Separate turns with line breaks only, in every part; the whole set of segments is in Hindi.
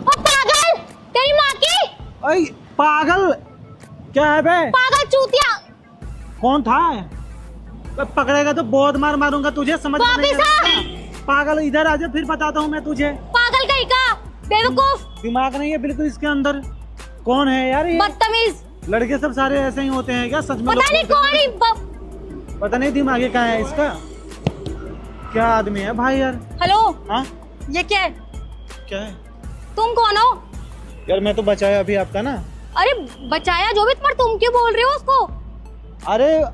पागल, तेरी माँ की।
अरे पागल क्या है बे?
पागल चूतिया।
कौन था? पकड़ेगा तो बहुत मार मारूंगा तुझे, समझ में नहीं
वापिस आ।
आता। पागल इधर आजा, फिर बताता हूँ मैं तुझे।
पागल कहीं का, बेवकूफ,
दिमाग नहीं है बिल्कुल इसके अंदर। कौन है यार ये?
बदतमीज।
लड़के सब सारे ऐसे ही होते हैं क्या सच में?
पता नहीं कौन ही
पता नहीं दिमाग कहाँ है इसका। क्या आदमी है भाई यार।
हेलो,
हाँ
ये क्या है?
क्या है
तुम कौन हो?
यार? मैं तो बचाया अभी आपका ना।
अरे बचाया जो भी, पर तुम क्यों बोल रहे हो उसको?
अरे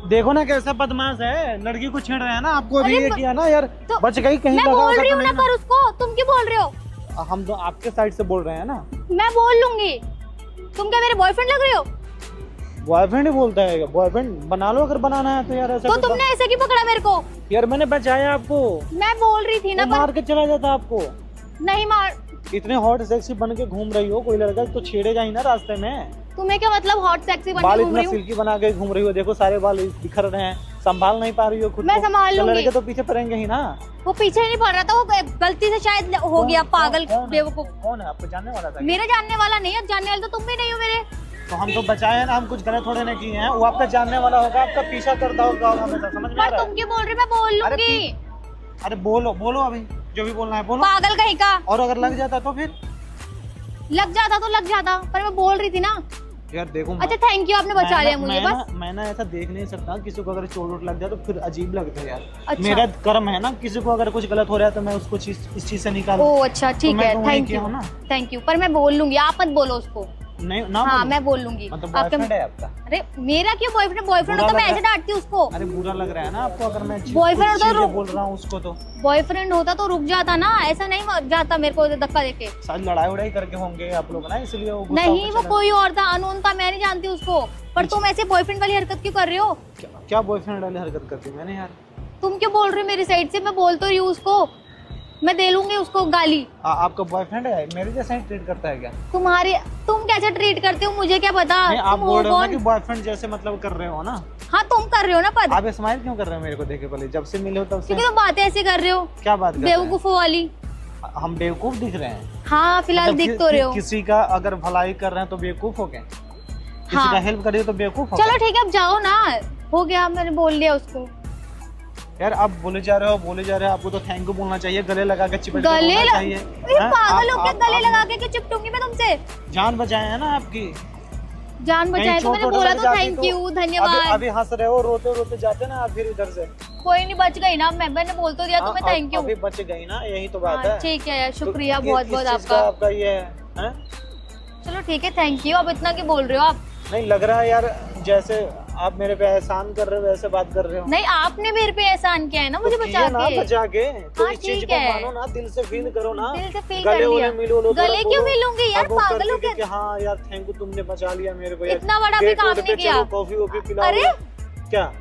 देखो ना कैसा बदमाश है, लड़की को छेड़ रहे हैं ना। आपको अभी
अरे
ये किया ना यार,
तो
बच गई कहीं।
मैं बोल रही हूँ ना, पर उसको तुम क्यों बोल रहे हो?
हम तो आपके साइड से बोल रहे हैं ना।
मैं बोल लूंगी। तुम क्या मेरे बॉयफ्रेंड लग रहे हो?
बॉयफ्रेंड ही बोलता है? बॉयफ्रेंड बना लो अगर बनाना है तो यार। ऐसा
तो तुमने ऐसे क्यों पकड़ा मेरे को?
यार मैंने बचाया आपको।
मैं बोल रही थी ना,
वो मार के चला जाता आपको।
नहीं मार।
इतने हॉट सेक्सी बन के घूम रही हो, कोई लड़का तो छेड़ेगा ही ना रास्ते में।
तुम्हें क्या मतलब हॉट सेक्सी बन
बाल
के घूम
इतना
रही हूँ?
सिल्की बना के घूम रही हो, देखो सारे बाल बिखर रहे हैं, संभाल नहीं पा रही हो खुद
मैं
को।
संभाल
तो
लूंगी।
लड़के तो पीछे पड़ेंगे ही ना।
वो पीछे नहीं पड़ रहा था, वो गलती से शायद हो गया। पागल बेवकूफ।
कौन है? आपको जानने वाला था?
मेरे जानने वाला नहीं है, जानने वाले तो तुम भी नहीं हो मेरे।
तो हम तो बचाए ना, हम कुछ गलत थोड़े नहीं किए हैं। वो आपका जानने वाला होगा, आपका पीछा करता होगा हमेशा, समझ में आ
पर
रहा
तुम
है?
क्यों बोल रहे हो? मैं बोल
अरे
लूंगी।
अरे बोलो बोलो, अभी जो भी बोलना है बोलो।
पागल कहीं का।
और अगर लग जाता तो फिर?
लग जाता तो लग जाता, पर मैं बोल रही थी ना।
यार देखो
अच्छा थैंक यू, आपने बचा लिया मुझे। बस
मैं ना ऐसा देख नहीं सकता, किसी को अगर चोट वोट लग जाए तो फिर अजीब लगता है यार।
अच्छा।
मेरा कर्म है ना, किसी को अगर कुछ गलत हो रहा है तो मैं उसको इस चीज से निकालूं।
ओ अच्छा ठीक
मैं
है,
तो वही
थैंक
किया
यू
हूं ना।
Thank you. पर मैं बोल लूंगी, आप मत बोलो उसको।
नहीं ना
हाँ
बोलो।
मैं बोल लूंगी।
मतलब
आपके
बॉयफ्रेंड है आपका?
अरे मेरा क्यों बॉयफ्रेंड? बॉयफ्रेंड
बुरा
होता मैं
लग
ऐसे
रहा-
डांटती उसको।
अरे बुरा लग रहा है ना आपको अगर मैं
Boyfriend
कुछ
तो
चीजें
रुक-
बोल रहा हूँ उसको तो?
बॉयफ्रेंड होता तो रुक जाता ना, ऐसा नहीं जाता मेरे को धक्का देके।
शायद लड़ाई उड़ाई करके होंगे आप लोग ना, इसलिए वो गुस्सा
नहीं
होके
वो
चला-
कोई और था, अनोन था, मैं नहीं जानती उसको। पर तुम ऐसे बॉयफ्रेंड वाली हरकत क्यों कर रहे हो?
क्या बॉयफ्रेंड वाली हरकत करती मैंने यार?
तुम क्यों बोल रहे हो मेरी साइड से? मैं बोल तो रही हूँ उसको, मैं दे लूंगी उसको गाली।
आपका बॉयफ्रेंड है मेरे जैसा ही ट्रीट करता है क्या?
तुम कैसे ट्रीट करते हो मुझे क्या पता?
नहीं, आप
तुम
बोल रहे हो ना
कौन?
कि बॉयफ्रेंड जैसे मतलब कर रहे हो ना।
हाँ तुम कर रहे हो ना पर।
आप स्माइल क्यों कर रहे हो मेरे को देखे? पहले जब से मिले हो तब से
क्योंकि तुम बातें ऐसे कर रहे हो,
क्या बात कर रहे हैं?
बेवकूफों वाली।
हम बेवकूफ दिख रहे हैं?
हाँ फिलहाल
मतलब
दिख तो रहे हो।
किसी का अगर भलाई कर रहे हैं तो बेवकूफ हो गए? किसी
हाँ।
का हेल्प करिए तो बेवकूफ हो
चलो
गए?
ठीक है, अब जाओ ना, हो गया, मैंने बोल लिया उसको।
यार आप बोले जा रहे हो, आपको तो थैंक यू बोलना चाहिए, गले लगा के चिपट के
गले
बोलना चाहिए। हाँ?
पागल हो क्या?
आप-
गले
आप-
लगा के क्यों चिपटूंगी मैं तुमसे?
जान बचाए है ना आपकी।
जान
कहीं
बचाए तो
चोट
मैंने
वोट
बोला
लग
तो
जाती
थैंक
तो-
यू, धन्यवाद।
अभी हंस रहे हो, रोते रोते जाते ना आप फिर इधर से।
कोई नहीं, बच गई ना, मैंने बोल तो दिया तुम्हें,
हाँ,
थैंक यू।
अभी बच गई ना, यही तो बात है।
ठीक है,
तो
शुक्रिया
किस
बहुत
चीज़
बहुत
का
आपका।
आपका ये है?
चलो ठीक है, थैंक यू। अब इतना क्यों बोल रहे हो आप?
नहीं लग रहा है यार, जैसे आप मेरे पे एहसान कर रहे हो वैसे बात कर रहे हो।
नहीं आपने मेरे पे एहसान किया है ना मुझे
तो
बचा
किए ना
के।
बचा के, तो
हाँ,
इस चीज
ठीक
को
है।
मानो ना, दिल से फील करो ना।
दिल से फील
गले
कर
वले
लिया।
मिलो लो,
गले क्यों मिलूंगी यार, पागल हो क्या?
कि हाँ यार थैंक यू, तुमने बचा लिया मेरे को यार।
इतना बड़ा भी
डेट
काम
वेट
नहीं
पे
किया।
चलो, कॉफी वॉफी पिलाओ।
अरे
क्या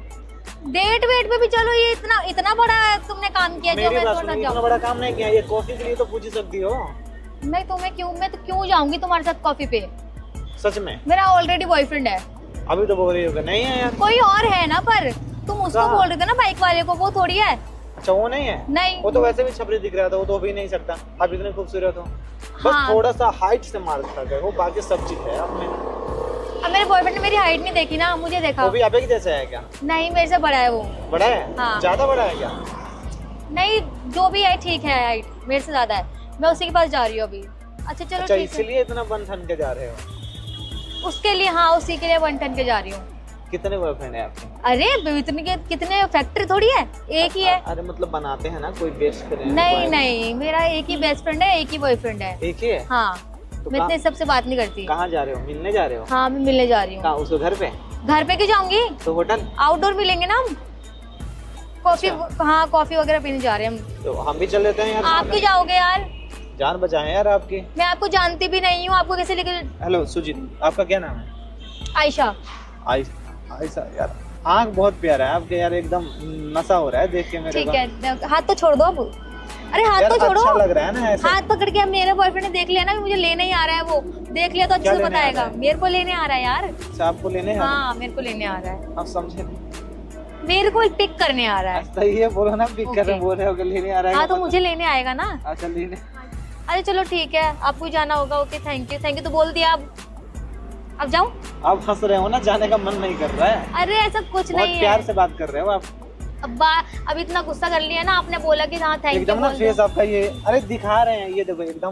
डेट वेट पे भी चलो, ये इतना बड़ा तुमने काम किया जो
मेरी
मैं
बात
थोड़ा
सुनो,
जाऊँ।
इतना बड़ा काम नहीं किया, ये कॉफी के लिए तो पूछ ही सकती हो।
मैं तो क्यों जाऊंगी तुम्हारे साथ कॉफी पे?
सच में?
मेरा ऑलरेडी बॉयफ्रेंड है।
अभी तो बोल रही हो कि नहीं है यार।
कोई और है ना, पर तुम उसको
कहाँ?
बोल रहे थे ना बाइक वाले को, वो थोड़ी है।
अच्छा वो नहीं है?
नहीं
वो तो वैसे भी छपरी दिख रहा था, वो तो भी नहीं सकता। आप इतने खूबसूरत हो, बस
हाँ।
थोड़ा सा हाइट से मार्क कर गए हो, बाकी सब चीज है आप में।
अब मेरे बॉयफ्रेंड ने मेरी हाइट नहीं देखी ना, मुझे देखा।
वो भी आप ही जैसा है क्या?
नहीं मेरे से बड़ा है वो।
बड़ा है?
हाँ।
ज्यादा बड़ा है क्या?
नहीं जो भी है ठीक है, हाइट मेरे से ज्यादा है। मैं उसी के पास जा रही हूँ अभी। अच्छा चलो
अच्छा
ठीक है।
इसलिए इतना बन ठन के जा रहे हो?
उसके लिए, हाँ उसी के लिए 110 के जा रही हूँ।
कितने बॉयफ्रेंड है आपके?
अरे कितने फैक्ट्री थोड़ी है, एक ही है।
अरे मतलब बनाते हैं ना कोई बेस्ट फ्रेंड?
नहीं नहीं, मेरा एक ही बेस्ट फ्रेंड है, एक ही बॉयफ्रेंड है।
एक ही है?
हाँ
तो
मैं इतने सबसे बात नहीं करती।
कहाँ जा रहे हो? मिलने जा रहे हो?
हाँ मैं मिलने जा रही हूँ।
कहाँ, उसको घर पे?
घर पे क्यों जाऊंगी,
तो होटल?
आउटडोर मिलेंगे ना हम। कॉफी, हाँ कॉफी वगैरह पीने जा रहे हैं हम।
तो हम भी चल लेते हैं यार।
आप क्यों जाओगे यार?
जान बचाए यार आपकी।
मैं आपको जानती भी नहीं हूँ, आपको कैसे लेकर?
हेलो सुजीत, आपका क्या नाम है?
आयशा।
आयशा यार, आँख बहुत प्यारा है आपके यार, एकदम नशा हो रहा है देख के मेरे
ठीक
को।
है, हाथ तो छोड़ दो अब। अरे हाथ
यार
तो छोड़ो।
अच्छा लग रहा है ना ऐसे?
हाथ पकड़ के, अब मेरे बॉयफ्रेंड ने देख लिया ना कि मुझे लेने ही आ रहा है, वो देख लिया तो अच्छे
क्या
से
लेने आ
बताएगा।
रहा है?
मेरे को लेने आ रहा है यार।
अच्छा आपको लेने हैं?
हाँ मेरे को लेने आ रहा है।
आप समझे नहीं?
मेरे को पिक करने आ रहा है।
सही है, बोलो ना पिक कर रहे
Okay.
बोल रहे हो कि लेने आ रहा है।
हाँ तो मुझे लेने आएगा ना।
अच्छा लेने।
अरे चलो ठीक है, आपको जाना होगा। ओके थैंक यू तो बोल दिया। अब जाऊँ?
आप हंस रहे हो ना, जाने का मन नहीं कर रहा है।
अरे ऐसा कुछ
बहुत
नहीं है।
प्यार से बात कर रहे हो आप।
अब इतना गुस्सा कर लिया ना आपने, बोला कि हाँ थैंक यू
एकदम ना
बोल
फेस
दो।
आपका ये, अरे दिखा रहे हैं ये देखो, एकदम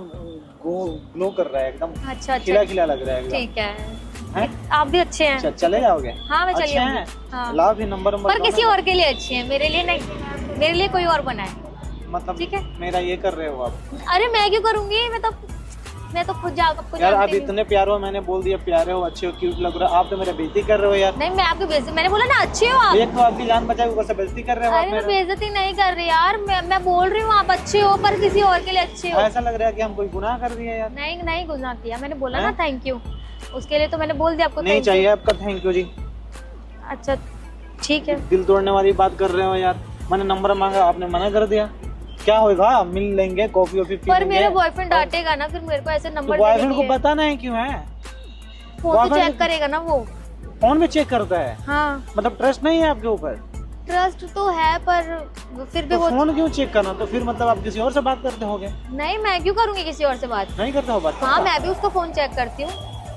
ग्लो कर रहा है, एकदम
अच्छा
खिला खिला लग रहा है एकदम।
ठीक है।
हैं?
आप भी अच्छे हैं।
अच्छा चले जाओगे?
हाँ मैं चली
अच्छे
जाऊंगी।
हैं?
हाँ।
लाओ फिर नंबर
पर किसी और के लिए अच्छी है, मेरे लिए नहीं। मेरे लिए कोई और बनाए।
मतलब
ठीक है।
मेरा ये कर रहे हो आप?
अरे मैं क्यों करूंगी, मैं तो खुद आपको
यार आप
जानती हूँ।
इतने प्यारे हो, मैंने बोल दिया प्यारे हो, अच्छे हो, क्यूट लग रहा हो, आप तो मेरा बेइज्जती कर रहे हो यार।
नहीं मैं आपकी बेइज्जती, मैंने बोला ना अच्छे हो आप।
एक तो आपकी जान बचाई, ऊपर से बेइज्जती कर रहे हो आप
अरे मैं
मेरा।
बेइज्जती नहीं कर रही यार, मैं बोल रही हूँ आप अच्छे हो, पर किसी और के लिए अच्छे हो।
ऐसा लग रहा है कि हम कोई गुनाह कर दिए यार।
नहीं नहीं गुनाह किया, मैंने बोला ना
हैं?
थैंक यू, उसके लिए तो मैंने बोल दिया आपको
नहीं
thank you।
चाहिए आपका थैंक यू जी।
अच्छा ठीक है।
दिल तोड़ने वाली बात कर रहे हो यार। मैंने नंबर मांगा, आपने मना कर दिया। क्या होगा, मिल लेंगे, कॉफी वॉफी पी
पर
लेंगे।
मेरा बॉयफ्रेंड डांटेगा ना फिर मेरे को ऐसे नंबर
बॉयफ्रेंड को बताना है क्यों है?
फोन तो
boyfriend-
चेक करेगा ना वो।
फोन में चेक करता है?
हाँ
मतलब ट्रस्ट नहीं है आपके ऊपर?
ट्रस्ट तो है पर फिर भी
तो
वो
फोन क्यों चेक करना? तो फिर मतलब आप किसी और से बात करते होगे?
नहीं, मैं क्यों करूंगी किसी और से बात।
नहीं करते हो बात?
हाँ मैं भी उसका फोन चेक करती हूँ।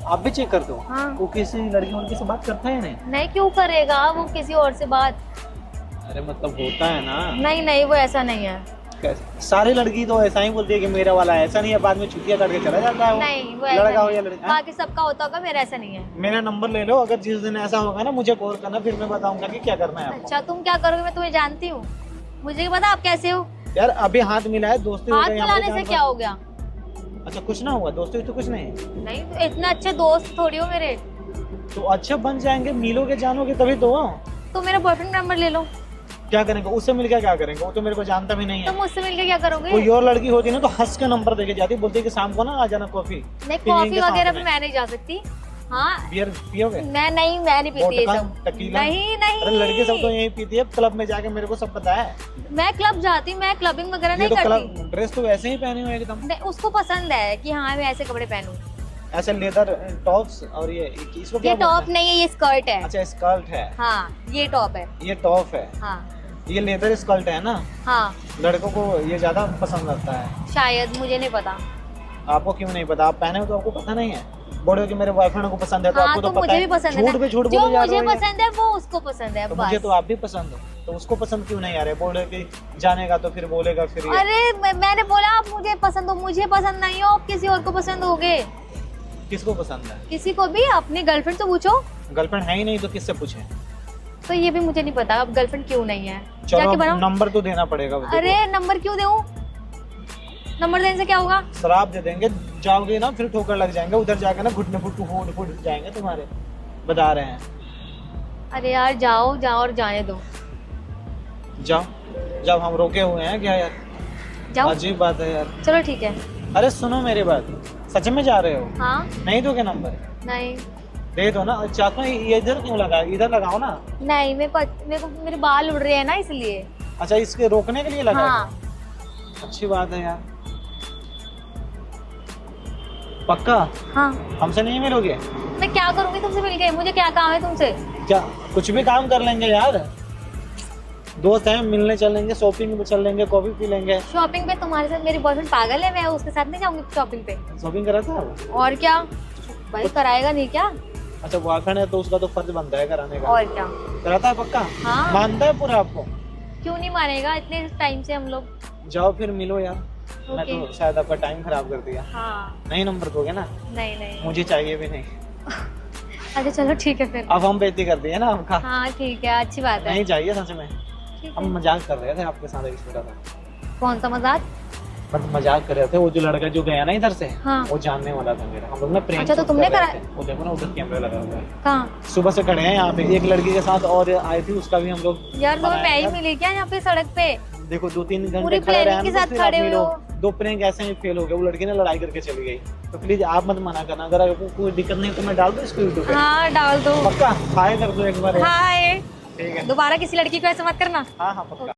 आप भी चेक करते हो?
हाँ।
वो किसी लड़की उनकी से बात करता है नहीं?
नहीं क्यों करेगा वो किसी और से बात।
अरे मतलब होता है ना।
नहीं नहीं वो ऐसा नहीं है।
कैसे? सारी लड़की तो ऐसा ही बोलती है कि मेरा वाला ऐसा नहीं है, बाद में छुट्टियां काट के चला जाता है वो।
नहीं वो ऐसा
लड़का हो
नहीं
या
है।
लड़की।
बाकी सबका होता होगा, मेरा ऐसा नहीं है।
मेरा नंबर ले लो, अगर जिस दिन ऐसा होगा ना मुझे कॉल करना, फिर मैं बताऊंगा कि क्या करना है आपको।
अच्छा तुम क्या करोगे, मैं तुम्हें जानती हूँ, मुझे क्या पता आप कैसे हो।
यार अभी हाथ मिला है, दोस्ती हो
हाथ
गई, यहाँ पे
मिलाने से
जान
क्या हो गया।
बात- अच्छा कुछ ना हुआ, दोस्ती तो कुछ नहीं।
नहीं तो इतने अच्छे दोस्त थोड़ी हो मेरे।
तो अच्छे बन जाएंगे, मिलोगे जानोगे तभी तो।
तो मेरा बॉयफ्रेंड नंबर ले लो।
क्या करेंगे उससे मिलकर, क्या करेंगे? वो तो मेरे को जानता भी नहीं
तो
है।
मुझसे मिलके क्या करोगे।
कोई और लड़की होती ना तो हंस के नंबर देके जाती, बोलती कि शाम को ना आ जाना कॉफी
नहीं
पीएंगे
कॉफी
साथ
वगैरह
में।
पे मैं नहीं जा सकती। हाँ
बियर पियोगे?
मैं नहीं पीती ये
वोडका,
सब।
टकीला?
नहीं नहीं
अरे लड़की सब तो यही पीती है क्लब में जाके, मेरे को सब पता है।
मैं क्लब जाती, मैं क्लबिंग वगैरह
ये
नहीं
तो
करती।
क्लब ड्रेस तो वैसे ही पहनी हो एकदम,
नहीं, उसको पसंद है कि हाँ मैं ऐसे कपड़े पहनूं।
ऐसे लेदर टॉप्स। और ये इसको क्या
ये
बोलते
टॉप
हैं?
नहीं है, ये स्कर्ट है।
अच्छा स्कर्ट है।
हाँ ये टॉप है।
ये टॉप है।
हाँ
ये लेदर स्कर्ट है ना,
हाँ
लड़कों को ये ज्यादा पसंद आता है।
शायद, मुझे नहीं पता।
आपको क्यों नहीं पता? आप पहने हो तो आपको पता नहीं है। बोलो कि मेरे बॉयफ्रेंड को पसंद है तो
हाँ
आपको
तो
तो पता
मुझे
है।
भी पसंद है
झूठ
ना।
पे झूठ
जो
बोले जा रहे
मुझे
हो ये।
पसंद है वो उसको पसंद है
तो
बस।
मुझे तो आप भी पसंद हो, तो उसको पसंद क्यों नहीं आ रहा है? बोले कि जानेगा तो फिर बोलेगा फिर ये।
अरे मैंने बोला आप मुझे पसंद हो, मुझे पसंद नहीं हो, आप किसी और को पसंद होगे।
किसको पसंद है?
किसी को भी, अपनी गर्लफ्रेंड से पूछो।
गर्लफ्रेंड है ही नहीं तो किससे पूछे?
तो ये भी मुझे नहीं पता अब गर्लफ्रेंड क्यों नहीं है।
चलो
जाके बनाओ।
नंबर तो देना पड़ेगा। देखो,
अरे नंबर क्यों दूं, नंबर देने से क्या होगा।
शराब दे देंगे, जाओगे ना फिर ठोकर लग जाएंगे, उधर जाके ना घुटने फुट जाएंगे तुम्हारे, बता रहे हैं।
अरे यार जाओ जाओ और जाने दो।
जाओ जब हम रोके हुए हैं क्या यार?
जाओ
अजीब बात है यार।
चलो ठीक है।
अरे सुनो मेरी बात, सच में जा रहे हो?
हाँ
नहीं दोगे नंबर?
नहीं
दे दो ना। चाकू ये इधर क्यों लगा? इधर लगाओ ना।
नहीं मेरे बाल उड़ रहे हैं ना इसलिए।
अच्छा इसके रोकने के लिए लगा?
हाँ
अच्छी बात है यार। पक्का?
हाँ
हमसे नहीं मिलोगे?
मैं क्या करूंगी तुमसे मिलके, मुझे क्या काम है तुमसे।
क्या कुछ भी काम कर लेंगे यार, दोस्त हैं, मिलने चलेंगे, शॉपिंग पे चल लेंगे, कॉफी पी लेंगे।
शॉपिंग पे तुम्हारे साथ, मेरी बॉयफ्रेंड पागल है, मैं उसके साथ नहीं जाऊंगी शॉपिंग पे।
शॉपिंग करा था वो?
और क्या भाई, कराएगा नहीं क्या।
अच्छा बॉयफ्रेंड है तो उसका तो फर्ज बनता है कराने का।
और क्या।
कराता है पक्का?
हाँ।
मानता है पूरा आपको?
क्यों नहीं मानेगा, इतने टाइम से हम लोग।
जाओ फिर मिलो यार। मैं
ओके।
तो शायद आपका टाइम खराब कर दिया।
हाँ
नहीं नंबर दोगे ना?
नहीं नहीं।
मुझे चाहिए भी नहीं।
अच्छा चलो ठीक है फिर।
अब हम बेइज्जती कर दिए ना आपका।
हाँ ठीक है, अच्छी बात है।
नहीं चाहिए सच में।
ठीक
हम
है।
मजाक कर रहे थे आपके साथ एक छोटा सा।
कौन सा मजाक।
बट मजाक कर रहे थे। वो जो लड़का जो गया ना इधर से,
हाँ।
वो जानने वाला था मेरा। हम लोग ना प्रेम
अच्छा, तो
शूट
तुमने
कर रहे
करा-
थे। वो देखो ना उधर कैमरा लगा हुआ है।
कहाँ।
सुबह से खड़े हैं यहाँ पे। एक लड़की के साथ और आई थी, उसका भी हम लोग
यार तुम्हें
बनाया
मैं ही
था।
मिली क्या यहाँ पे सड़क पे।
देखो 2-3 घंटे
पूरी
खड़े रहे
planning
हम
के
लोग,
साथ
फिर
खड़े
आप
हुए
मिलो।
हो।
2 प्रैंक ऐसे ही फेल हो गए। वो लड़की ने लड़ाई करके चली गई। तो प्लीज आप मत मना करना। अगर आपको कोई दिक्कत नहीं तो मैं डाल दूँ इसको यूट्यूब पे?
हाँ डाल दो।
पक्का हाय कर दो एक बार।
हाय।
ठीक है।
दोबारा किसी लड़की को ऐसे मत करना।
हाँ हाँ पक्का।